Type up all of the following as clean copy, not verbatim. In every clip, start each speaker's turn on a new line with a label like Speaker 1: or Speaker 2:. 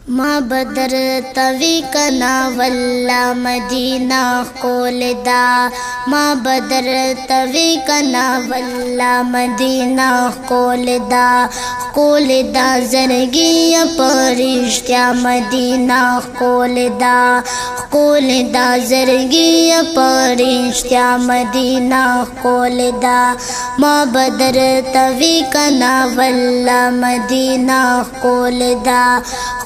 Speaker 1: ما بدر توی کنا والله مدینہ قولدا ما بدر توی کنا والله مدینہ قولدا زرگی پرشتیا مدینہ قولدا زرگی پرشتیا مدینہ قولدا ما بدر توی کنا والله مدینہ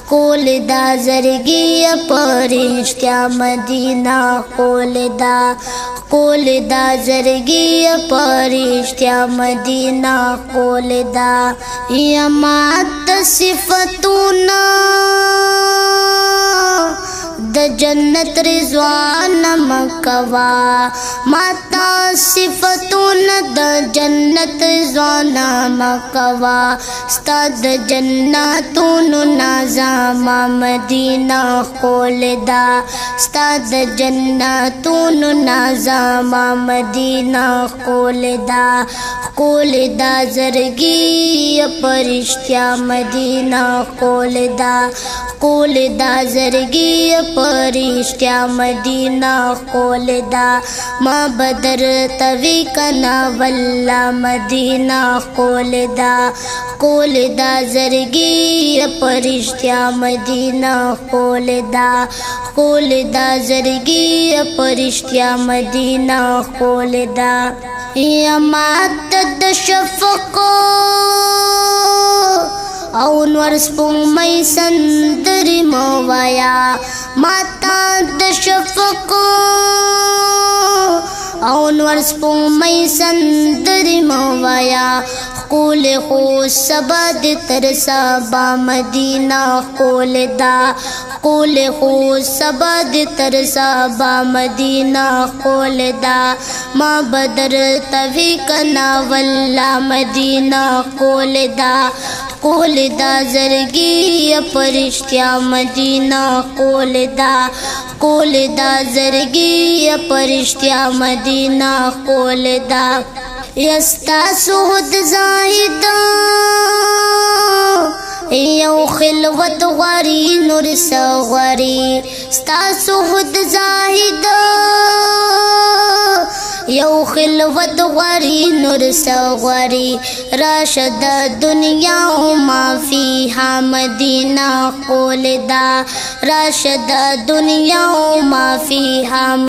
Speaker 1: قولدا زرگی پرشتیا مدینہ قولدا زرگی پرشتیا مدینہ قولدا یا مات صفتونا د جنت رضوان مکوا ماتا صفتونا د جنت رضوان مکوا استاد جناتون نظام مدینہ قولدا استاد جناتون نظام مدینہ قولدا زرگی پرشتیا مدینہ قولدا زرگی پرشتیا مدینہ قولدا ما بدر توی کنا والله مدینہ قولدا زرگی پرشتیا مدینہ قولدا زرگی پرشتیا مدینہ قولدا یا مات د شفق او نور سپوږمۍ سندرې مو وایا ماتا د شفق او نور سپوږمۍ سندرې مو وایا قول خو سبا د تر سبا مدینہ قول خو سبا د تر سبا مدینہ قولدا ما بدر توی کنا والله مدینہ قولدا زرگی پرشتیا مدینہ قولدا زرگی پرشتیا مدینہ قولدا یستا سہد زاہد یو خلوت غری نور سغری ستا سہد زاہد یو خلوت غری نور سغری راشد دنیا ما فیها مدینہ قولدا راشد دنیا ما فیها